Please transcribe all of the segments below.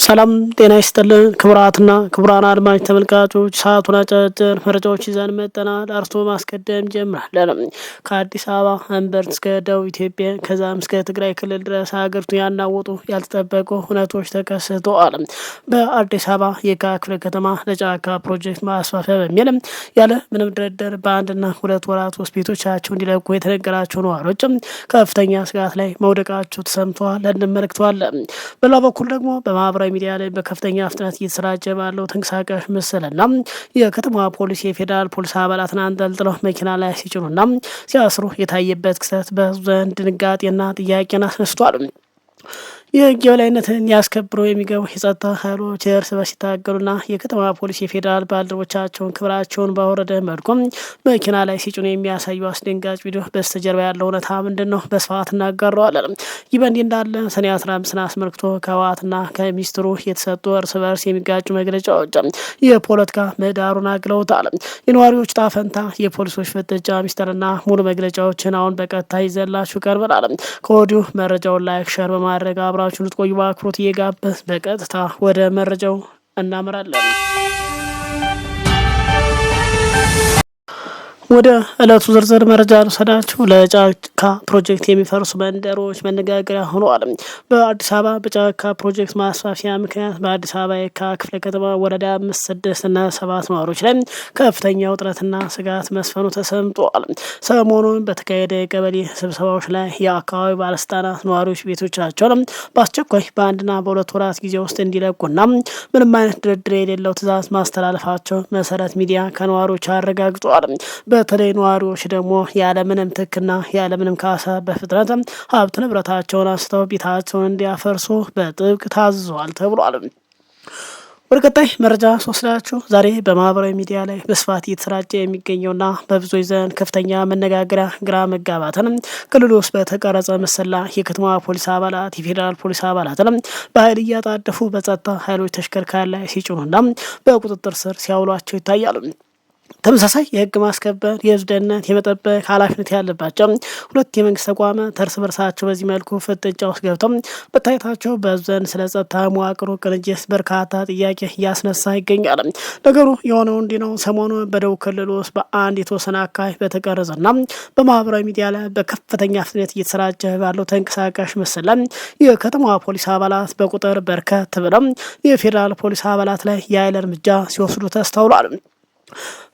ሰላም ጤና ይስጥልን ክቡራትና ክቡራን አድማጭ ተመልካቾች፣ ሰዓቱን አጫጭር መረጃዎች ይዘን መጥተናል። አርስቶ ማስቀደም ጀምራለን። ከአዲስ አበባ እምብርት እስከ ደቡብ ኢትዮጵያ ከዛም እስከ ትግራይ ክልል ድረስ ሀገሪቱን ያናወጡ ያልተጠበቁ ሁነቶች ተከስተዋል። በአዲስ አበባ የካ ክፍለ ከተማ ለጫካ ፕሮጀክት ማስፋፊያ በሚል ያለ ምንም ድርድር በአንድና ሁለት ወራት ውስጥ ቤቶቻቸው እንዲለቁ የተነገራቸው ነዋሪዎች ከፍተኛ ስጋት ላይ መውደቃቸው ተሰምተዋል። እንመለከተዋለን። በሌላ በኩል ደግሞ በማህበራዊ ሚዲያ ላይ በከፍተኛ ፍጥነት እየተሰራጨ ባለው ተንቀሳቃሽ ምስልና የከተማ ፖሊስ የፌዴራል ፖሊስ አባላትን አንጠልጥለው መኪና ላይ ሲጭኑና ሲያስሩ የታየበት ክስተት በህዝቡ ዘንድ ድንጋጤና ጥያቄን አስነስቷል። የህግ የበላይነትን ያስከብሩ የሚገቡ የጸጥታ ኃይሎች እርስ በርስ ሲታገሉና የከተማ ፖሊስ የፌዴራል ባልደረቦቻቸውን ክብራቸውን ባወረደ መልኩ መኪና ላይ ሲጭኑ የሚያሳዩ አስደንጋጭ ቪዲዮ በስተጀርባ ያለው እውነታ ምንድን ነው? በስፋት እናጋረዋለን። ይህ በእንዲህ እንዳለ ሰኔ 15ን አስመልክቶ ከህወሓትና ከሚኒስትሩ የተሰጡ እርስ በርስ የሚጋጩ መግለጫዎች የፖለቲካ ምህዳሩን አግለውታል። የነዋሪዎች ዕጣ ፈንታ፣ የፖሊሶች ፍጥጫ ሚስጥርና ሙሉ መግለጫዎችን አሁን በቀጥታ ይዘላችሁ ቀርበናል። ከወዲሁ መረጃውን ላይክ ሸር በማድረግ አብራችሁ ልትቆዩ በአክብሮት እየጋበዝ በቀጥታ ወደ መረጃው እናመራለን። ወደ ዕለቱ ዝርዝር መረጃ ልውሰዳችሁ። ለጫካ ፕሮጀክት የሚፈርሱ መንደሮች መነጋገሪያ ሆነዋል። በአዲስ አበባ በጫካ ፕሮጀክት ማስፋፊያ ምክንያት በአዲስ አበባ የካ ክፍለ ከተማ ወረዳ 5፣ 6 እና 7 ነዋሪዎች ላይ ከፍተኛ ውጥረትና ስጋት መስፈኑ ተሰምቷል። ሰሞኑን በተካሄደ የቀበሌ ስብሰባዎች ላይ የአካባቢ ባለስልጣናት ነዋሪዎች ቤቶቻቸውን በአስቸኳይ በአንድና በሁለት ወራት ጊዜ ውስጥ እንዲለቁና ምንም አይነት ድርድር የሌለው ትዕዛዝ ማስተላለፋቸው መሰረት ሚዲያ ከነዋሪዎች አረጋግጧል። በተለይ ነዋሪዎች ደግሞ ያለምንም ትክና ያለምንም ካሳ በፍጥነት ሀብት ንብረታቸውን አንስተው ቤታቸውን እንዲያፈርሱ በጥብቅ ታዝዟል ተብሏል። ወደ ቀጣይ መረጃ ስወስዳችሁ ዛሬ በማህበራዊ ሚዲያ ላይ በስፋት እየተሰራጨ የሚገኘውና በብዙዎች ዘንድ ከፍተኛ መነጋገሪያ ግራ መጋባትን ክልሉ ውስጥ በተቀረጸ ምስል ላይ የከተማ ፖሊስ አባላት የፌዴራል ፖሊስ አባላትን በኃይል እያጣደፉ በጸጥታ ኃይሎች ተሽከርካሪ ላይ ሲጭኑና በቁጥጥር ስር ሲያውሏቸው ይታያሉ። ተመሳሳይ የህግ ማስከበር የህዝብ ደህንነት የመጠበቅ ኃላፊነት ያለባቸው ሁለት የመንግስት ተቋማት እርስ በርሳቸው በዚህ መልኩ ፍጥጫ ውስጥ ገብተው መታየታቸው በህዝብ ዘንድ ስለ ጸጥታ መዋቅሩ ቅንጅት በርካታ ጥያቄ እያስነሳ ይገኛል። ነገሩ የሆነው እንዲህ ነው። ሰሞኑን በደቡብ ክልል ውስጥ በአንድ የተወሰነ አካባቢ በተቀረጸና በማህበራዊ ሚዲያ ላይ በከፍተኛ ፍጥነት እየተሰራጨ ባለው ተንቀሳቃሽ ምስል ላይ የከተማዋ ፖሊስ አባላት በቁጥር በርከት ብለው የፌዴራል ፖሊስ አባላት ላይ የኃይል እርምጃ ሲወስዱ ተስተውሏል።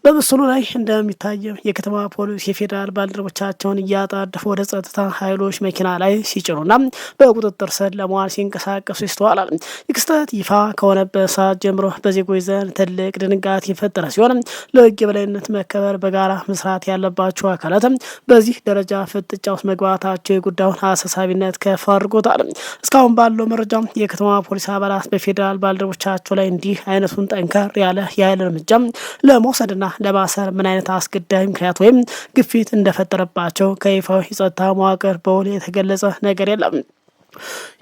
በምስሉ ላይ እንደሚታየው የከተማ ፖሊስ የፌዴራል ባልደረቦቻቸውን እያጣደፉ ወደ ጸጥታ ኃይሎች መኪና ላይ ሲጭኑና በቁጥጥር ስር ለመዋል ሲንቀሳቀሱ ይስተዋላል። ክስተት ይፋ ከሆነበት ሰዓት ጀምሮ በዜጎች ዘንድ ትልቅ ድንጋጤ የፈጠረ ሲሆን ለህግ የበላይነት መከበር በጋራ መስራት ያለባቸው አካላት በዚህ ደረጃ ፍጥጫ ውስጥ መግባታቸው የጉዳዩን አሳሳቢነት ከፍ አድርጎታል። እስካሁን ባለው መረጃ የከተማ ፖሊስ አባላት በፌዴራል ባልደረቦቻቸው ላይ እንዲህ አይነቱን ጠንከር ያለ የኃይል እርምጃ ለመውሰድና ለማሰር ምን አይነት አስገዳጅ ምክንያት ወይም ግፊት እንደፈጠረባቸው ከይፋዊ የጸጥታ መዋቅር በውል የተገለጸ ነገር የለም።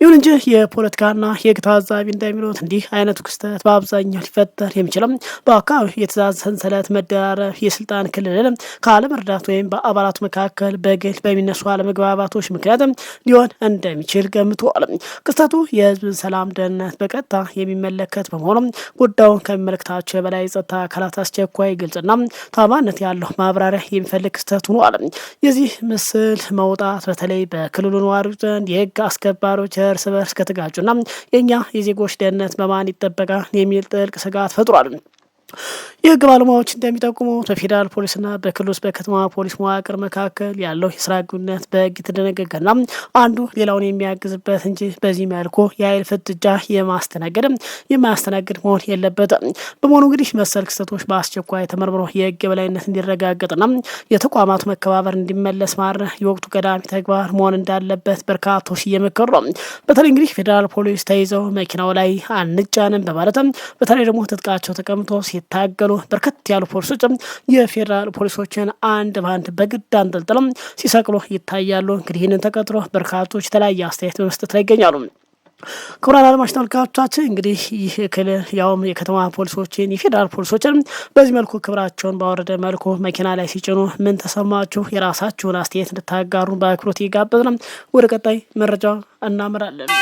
ይሁን እንጂ የፖለቲካና የህግ ታዛቢ እንደሚሉት እንዲህ አይነቱ ክስተት በአብዛኛው ሊፈጠር የሚችለው በአካባቢ የትዕዛዝ ሰንሰለት መደራረብ፣ የስልጣን ክልል ካለመረዳት ወይም በአባላቱ መካከል በግል በሚነሱ አለመግባባቶች ምክንያት ሊሆን እንደሚችል ገምተዋል። ክስተቱ የህዝብን ሰላም፣ ደህንነት በቀጥታ የሚመለከት በመሆኑ ጉዳዩን ከሚመለከታቸው የበላይ የጸጥታ አካላት አስቸኳይ፣ ግልጽና ታማኝነት ያለው ማብራሪያ የሚፈልግ ክስተት ሆኗል። የዚህ ምስል መውጣት በተለይ በክልሉ ነዋሪዎች ዘንድ የህግ ባሮች እርስ በርስ ከተጋጩና የኛ የዜጎች ደህንነት በማን ይጠበቃል የሚል ጥልቅ ስጋት ፈጥሯል። የህግ ባለሙያዎች እንደሚጠቁሙት በፌዴራል ፖሊስና በክልል ውስጥ በከተማ ፖሊስ መዋቅር መካከል ያለው የስራ ግንኙነት በህግ የተደነገገና አንዱ ሌላውን የሚያግዝበት እንጂ በዚህ መልኩ የኃይል ፍጥጫ የማያስተናግድ መሆን የለበትም። በመሆኑ እንግዲህ መሰል ክስተቶች በአስቸኳይ ተመርምሮ የህግ የበላይነት እንዲረጋገጥና የተቋማቱ መከባበር እንዲመለስ ማድረግ የወቅቱ ቀዳሚ ተግባር መሆን እንዳለበት በርካቶች እየመከሩ ነው። በተለይ እንግዲህ ፌዴራል ፖሊስ ተይዘው መኪናው ላይ አንጫንም በማለትም በተለይ ደግሞ ትጥቃቸው ተቀምጦ ሲታገሉ በርከት ያሉ ፖሊሶችም የፌዴራል ፖሊሶችን አንድ ባንድ በግድ አንጠልጥለው ሲሰቅሉ ይታያሉ። እንግዲህ ይህንን ተከትሎ በርካቶች የተለያየ አስተያየት በመስጠት ላይ ይገኛሉ። ክቡራን አድማጭ ተመልካቾቻችን እንግዲህ ይህ ክልል ያውም የከተማ ፖሊሶችን የፌዴራል ፖሊሶችን በዚህ መልኩ ክብራቸውን ባወረደ መልኩ መኪና ላይ ሲጭኑ ምን ተሰማችሁ? የራሳችሁን አስተያየት እንድታጋሩ በአክብሮት እየጋበዝን ወደ ቀጣይ መረጃ እናመራለን።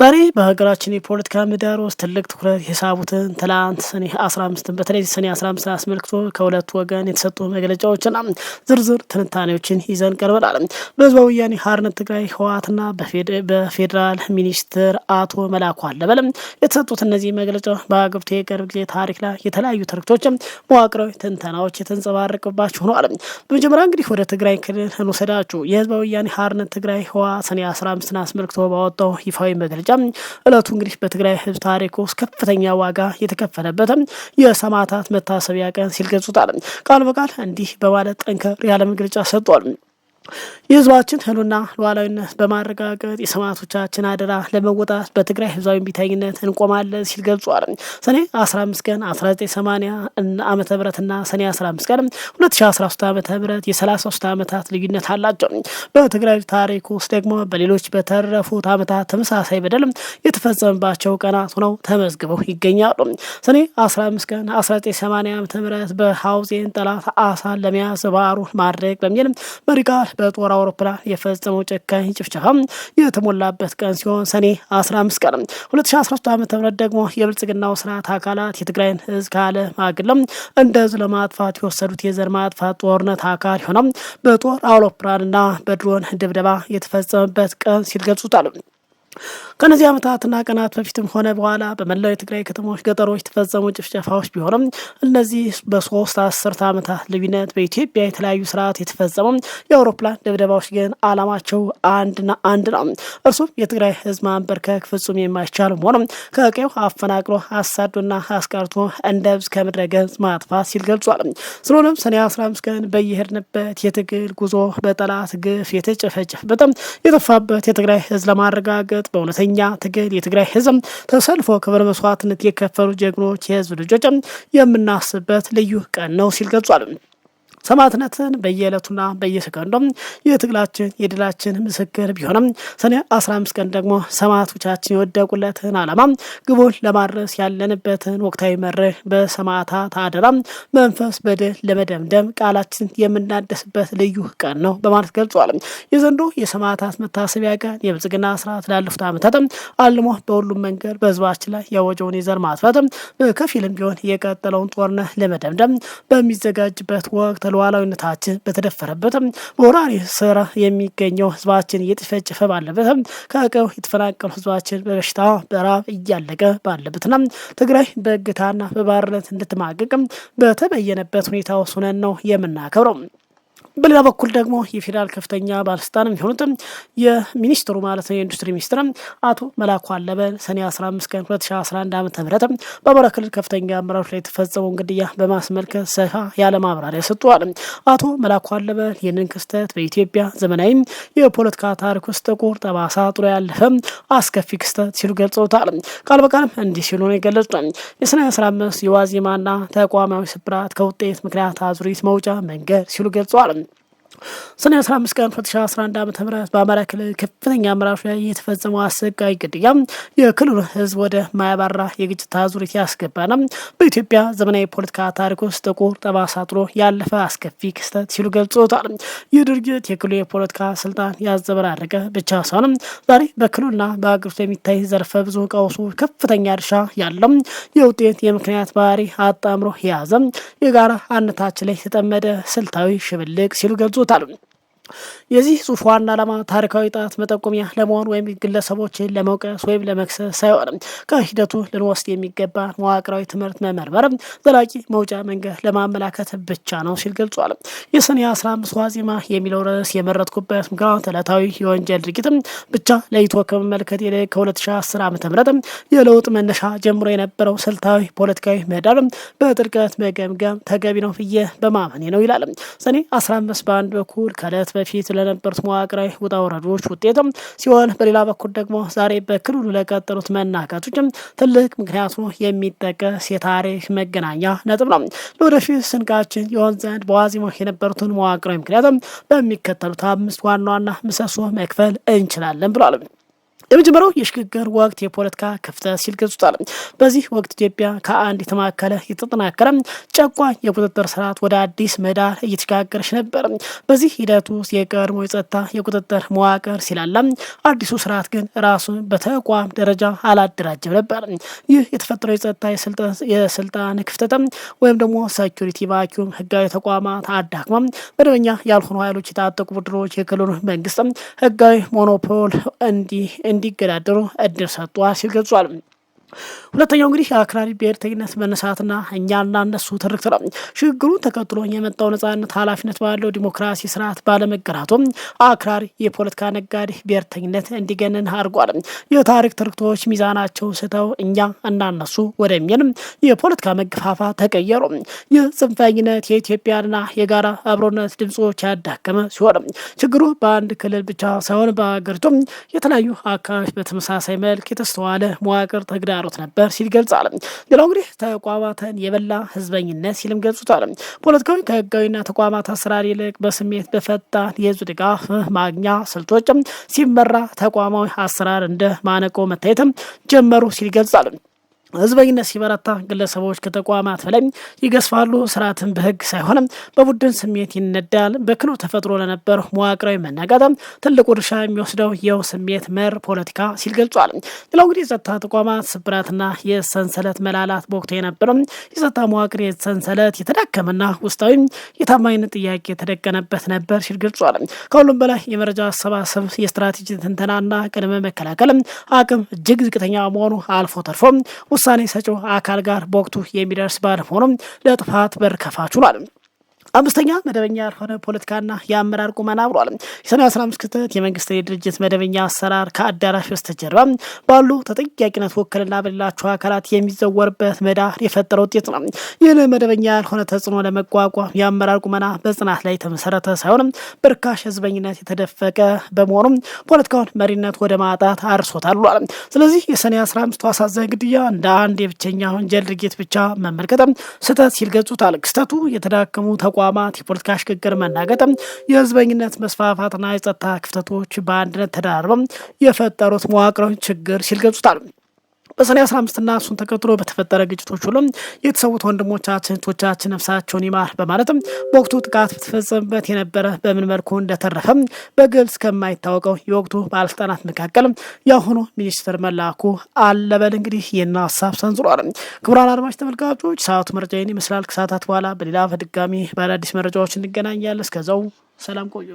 ዛሬ በሀገራችን የፖለቲካ ምህዳር ውስጥ ትልቅ ትኩረት የሳቡትን ትላንት ሰኔ 15 በተለይ ሰኔ 15 አስመልክቶ ከሁለቱ ወገን የተሰጡ መግለጫዎችና ዝርዝር ትንታኔዎችን ይዘን ቀርበናል። በህዝባዊ ወያነ ሓርነት ትግራይ ህወሓትና በፌዴራል ሚኒስትር አቶ መላኩ አለበል የተሰጡት እነዚህ መግለጫዎች በሀገሪቱ የቅርብ ጊዜ ታሪክ ላይ የተለያዩ ትርክቶች፣ መዋቅራዊ ትንተናዎች የተንጸባረቁባቸው ሆነዋል። በመጀመሪያ እንግዲህ ወደ ትግራይ ክልል እንወሰዳችሁ። የህዝባዊ ወያነ ሓርነት ትግራይ ህወሓት ሰኔ 15 አስመልክቶ ባወጣው ይፋዊ መግለጫ እለቱ እንግዲህ በትግራይ ህዝብ ታሪክ ውስጥ ከፍተኛ ዋጋ የተከፈለበት የሰማዕታት መታሰቢያ ቀን ሲል ገልጾታል። ቃል በቃል እንዲህ በማለት ጠንከር ያለ መግለጫ ሰጥቷል። የህዝባችን ህልውና ሉዓላዊነት በማረጋገጥ የሰማዕቶቻችን አደራ ለመወጣት በትግራይ ህዝባዊ እምቢተኝነት እንቆማለን ሲል ገልጿል። ሰኔ 15 ቀን 1980 ዓመተ ምህረትና ሰኔ 15 ቀን 2013 ዓመተ ምህረት የ33 ዓመታት ልዩነት አላቸው። በትግራይ ታሪክ ውስጥ ደግሞ በሌሎች በተረፉት ዓመታት ተመሳሳይ በደል የተፈጸመባቸው ቀናት ሆነው ተመዝግበው ይገኛሉ። ሰኔ 15 ቀን 1980 ዓመተ ምህረት በሐውዜን ጠላት አሳን ለመያዝ ባህሩን ማድረግ በሚል መሪ ቃል በጦር አውሮፕላን የፈጸመው ጨካኝ ጭፍጨፋ የተሞላበት ቀን ሲሆን ሰኔ 15 ቀን 2013 ዓ.ም ደግሞ የብልጽግናው ስርዓት አካላት የትግራይን ህዝብ ካለ ማግለም እንደዚህ ለማጥፋት የወሰዱት የዘር ማጥፋት ጦርነት አካል ሆነ በጦር አውሮፕላንና በድሮን ድብደባ የተፈጸመበት ቀን ሲል ገልጹታል። ከነዚህ ዓመታትና ቀናት በፊትም ሆነ በኋላ በመላው የትግራይ ከተሞች፣ ገጠሮች የተፈጸሙ ጭፍጨፋዎች ቢሆንም እነዚህ በሶስት አስርተ ዓመታት ልዩነት በኢትዮጵያ የተለያዩ ስርዓት የተፈጸሙ የአውሮፕላን ድብደባዎች ግን አላማቸው አንድና አንድ ነው። እርሱም የትግራይ ህዝብ ማንበርከክ ፍጹም የማይቻል መሆኑም ከቀዬው አፈናቅሎ አሳዶና አስቀርቶ እንደ ብዝ ከምድረ ገጽ ማጥፋት ሲል ገልጿል። ስለሆነም ሰኔ 15 ቀን በየሄድንበት የትግል ጉዞ በጠላት ግፍ የተጨፈጨፈበትም የጠፋበት የትግራይ ህዝብ ለማረጋገጥ በእውነተኛ ትግል የትግራይ ህዝብ ተሰልፎ ክብረ መስዋዕትነት የከፈሉ ጀግኖች የህዝብ ልጆች የምናስብበት ልዩ ቀን ነው ሲል ገልጿል። ሰማዕትነትን በየዕለቱና በየሰከንዱም የትግላችን የድላችን ምስክር ቢሆንም ሰኔ 15 ቀን ደግሞ ሰማዕቶቻችን የወደቁለትን ዓላማ ግቡን ለማድረስ ያለንበትን ወቅታዊ መርህ በሰማዕታት አደራ መንፈስ በድል ለመደምደም ቃላችን የምናደስበት ልዩ ቀን ነው በማለት ገልጿል። የዘንድሮ የሰማዕታት መታሰቢያ ቀን የብልጽግና ስርዓት ላለፉት ዓመታት አልሞ በሁሉም መንገድ በህዝባችን ላይ ያወጀውን የዘር ማጥፋት በከፊልም ቢሆን የቀጠለውን ጦርነት ለመደምደም በሚዘጋጅበት ወቅት ሉዓላዊነታችን በተደፈረበት በወራሪ ስር የሚገኘው ህዝባችን እየተጨፈጨፈ ባለበት ከቀዬው የተፈናቀሉ ህዝባችን በበሽታ በራብ እያለቀ ባለበትና ትግራይ በእገታና በባርነት እንድትማቀቅ በተበየነበት ሁኔታ ውስጥ ሆነን ነው የምናከብረው። በሌላ በኩል ደግሞ የፌዴራል ከፍተኛ ባለስልጣን የሆኑት የሚኒስትሩ ማለት ነው የኢንዱስትሪ ሚኒስትር አቶ መላኩ አለበል ሰኔ 15 ቀን 2011 ዓ.ም በአማራ ክልል ከፍተኛ አመራሮች ላይ የተፈጸመውን ግድያ በማስመልከት ሰፋ ያለ ማብራሪያ ሰጥተዋል። አቶ መላኩ አለበል ይህንን ክስተት በኢትዮጵያ ዘመናዊ የፖለቲካ ታሪክ ውስጥ ጥቁር ጠባሳ ጥሎ ያለፈ አስከፊ ክስተት ሲሉ ገልጸውታል። ቃል በቃልም እንዲህ ሲሉ ነው የገለጹት። የሰኔ 15 የዋዜማና ተቋማዊ ስብራት ከውጤት ምክንያት አዙሪት መውጫ መንገድ ሲሉ ገልጸዋል። ሰኔ 15 ቀን 2011 ዓ.ም በአማራ ክልል ከፍተኛ አመራሮች ላይ የተፈጸመው አሰቃቂ ግድያ የክልሉ ህዝብ ወደ ማያባራ የግጭት አዙሪት ያስገባና በኢትዮጵያ ዘመናዊ ፖለቲካ ታሪክ ውስጥ ጥቁር ጠባሳ ጥሎ ያለፈ አስከፊ ክስተት ሲሉ ገልጾታል። ይህ ድርጊት የክልሉ የፖለቲካ ስልጣን ያዘበራረቀ ብቻ ሳይሆን ዛሬ በክልሉና በአገሪቱ የሚታይ ዘርፈ ብዙ ቀውሱ ከፍተኛ ድርሻ ያለው የውጤት የምክንያት ባህሪ አጣምሮ የያዘ የጋራ አንድነታችን ላይ የተጠመደ ስልታዊ ሽብልቅ ሲሉ ገልጾታል። የዚህ ጽሑፍ ዋና ዓላማ ታሪካዊ ጣት መጠቆሚያ ለመሆን ወይም ግለሰቦችን ለመውቀስ ወይም ለመክሰስ ሳይሆን ከሂደቱ ልንወስድ የሚገባ መዋቅራዊ ትምህርት መመርመር ዘላቂ መውጫ መንገድ ለማመላከት ብቻ ነው ሲል ገልጿል። የሰኔ 15 ዋዜማ የሚለው ርዕስ የመረጥኩበት ምክንያት ዕለታዊ የወንጀል ድርጊት ብቻ ለይቶ ከመመልከት ይልቅ ከ2010 ዓ.ም የለውጥ መነሻ ጀምሮ የነበረው ስልታዊ ፖለቲካዊ ምህዳር በጥልቀት መገምገም ተገቢ ነው ብዬ በማመኔ ነው ይላል። ሰኔ 15 በአንድ በኩል ከዕለት በፊት ለነበሩት መዋቅራዊ ውጣ ውረዶች ውጤትም ሲሆን በሌላ በኩል ደግሞ ዛሬ በክልሉ ለቀጠሉት መናጋቶች ትልቅ ምክንያቱ የሚጠቀስ የታሪክ መገናኛ ነጥብ ነው። ለወደፊት ስንቃችን የሆን ዘንድ በዋዜማው የነበሩትን መዋቅራዊ ምክንያት በሚከተሉት 5 ዋና ዋና ምሰሶ መክፈል እንችላለን ብሏል። የመጀመሪያው የሽግግር ወቅት የፖለቲካ ክፍተት ሲል ገልጹታል። በዚህ ወቅት ኢትዮጵያ ከአንድ የተማከለ የተጠናከረ ጨቋኝ የቁጥጥር ስርዓት ወደ አዲስ ምህዳር እየተሸጋገረች ነበር። በዚህ ሂደት ውስጥ የቀድሞ የጸጥታ የቁጥጥር መዋቅር ሲላላ፣ አዲሱ ስርዓት ግን ራሱን በተቋም ደረጃ አላደራጀም ነበር። ይህ የተፈጠረው የጸጥታ የስልጣን ክፍተት ወይም ደግሞ ሴኩሪቲ ቫኪዩም ህጋዊ ተቋማት አዳክማ መደበኛ ያልሆኑ ኃይሎች የታጠቁ ቡድኖች የክልሉ መንግስት ህጋዊ ሞኖፖል እንዲገዳደሩ እድል ሰጥቷል ሲል ገልጿል። ሁለተኛው እንግዲህ አክራሪ ብሔርተኝነት መነሳትና እኛና እነሱ ትርክት ነው። ሽግግሩን ተከትሎ የመጣው ነጻነት ኃላፊነት ባለው ዲሞክራሲ ስርዓት ባለመገራቱ አክራሪ የፖለቲካ ነጋዴ ብሔርተኝነት እንዲገነን አድርጓል። የታሪክ ትርክቶች ሚዛናቸውን ስተው እኛ እና እነሱ ወደሚል የፖለቲካ መገፋፋት ተቀየሩ። ይህ ጽንፈኝነት የኢትዮጵያና የጋራ አብሮነት ድምጾች ያዳከመ ሲሆን ችግሩ በአንድ ክልል ብቻ ሳይሆን በሀገሪቱ የተለያዩ አካባቢዎች በተመሳሳይ መልክ የተስተዋለ መዋቅር ተግዳሮት ነበር ሲል ገልጻል። ሌላው እንግዲህ ተቋማትን የበላ ህዝበኝነት ሲልም ገልጹታል። ፖለቲካዊ ከህጋዊና ተቋማት አሰራር ይልቅ በስሜት በፈጣን የህዝብ ድጋፍ ማግኛ ስልቶች ሲመራ ተቋማዊ አሰራር እንደ ማነቆ መታየትም ጀመሩ ሲል ገልጻል። ህዝበኝነት ሲበረታ ግለሰቦች ከተቋማት በላይ ይገዝፋሉ። ስርዓትን በህግ ሳይሆንም በቡድን ስሜት ይነዳል። በክሎ ተፈጥሮ ለነበረው መዋቅራዊ መናጋት ትልቁ ድርሻ የሚወስደው የው ስሜት መር ፖለቲካ ሲል ገልጿል። ሌላው እንግዲህ የጸጥታ ተቋማት ስብራትና የሰንሰለት መላላት በወቅቱ የነበረው የጸጥታ መዋቅር የሰንሰለት የተዳከመና ውስጣዊ የታማኝነት ጥያቄ የተደቀነበት ነበር ሲል ገልጿል። ከሁሉም በላይ የመረጃ አሰባሰብ የስትራቴጂ ትንተናና ቅድመ መከላከል አቅም እጅግ ዝቅተኛ መሆኑ አልፎ ተርፎ ውሳኔ ሰጪው አካል ጋር በወቅቱ የሚደርስ ባለመሆኑም ለጥፋት በር ከፋች ሆኗል። አምስተኛ መደበኛ ያልሆነ ፖለቲካና የአመራር ቁመና ብሏል። የሰኔ 15 ክስተት የመንግስት የድርጅት መደበኛ አሰራር ከአዳራሽ በስተጀርባ ባሉ ተጠያቂነት ወክልና በሌላቸው አካላት የሚዘወርበት ምህዳር የፈጠረ ውጤት ነው። ይህን መደበኛ ያልሆነ ተጽዕኖ ለመቋቋም የአመራር ቁመና በጽናት ላይ የተመሰረተ ሳይሆን በርካሽ ህዝበኝነት የተደፈቀ በመሆኑም ፖለቲካውን መሪነት ወደ ማጣት አርሶታል ብሏል። ስለዚህ የሰኔ 15 አሳዛኝ ግድያ እንደ አንድ የብቸኛ ወንጀል ድርጊት ብቻ መመልከት ስህተት ሲል ገልጹታል። ክስተቱ የተዳከሙ ተቋማት የፖለቲካ ሽግግር መናገጥም የህዝበኝነት መስፋፋትና የጸጥታ ክፍተቶች በአንድነት ተደራርበው የፈጠሩት መዋቅራዊ ችግር ሲል ገልጹታል። በሰኔ 15ና እሱን ተከትሎ በተፈጠረ ግጭቶች ሁሉም የተሰዉት ወንድሞቻችን እህቶቻችን ነፍሳቸውን ይማር በማለትም በወቅቱ ጥቃት በተፈጸመበት የነበረ በምን መልኩ እንደተረፈም በግልጽ ከማይታወቀው የወቅቱ ባለስልጣናት መካከል የአሁኑ ሚኒስትር መላኩ አለበል እንግዲህ ይህን ሀሳብ ሰንዝሯል። ክቡራን አድማጭ ተመልካቾች ሰዓቱ መረጃ ይህን ይመስላል። ከሰዓታት በኋላ በሌላ በድጋሚ በአዳዲስ መረጃዎች እንገናኛለን። እስከዛው ሰላም ቆዩ።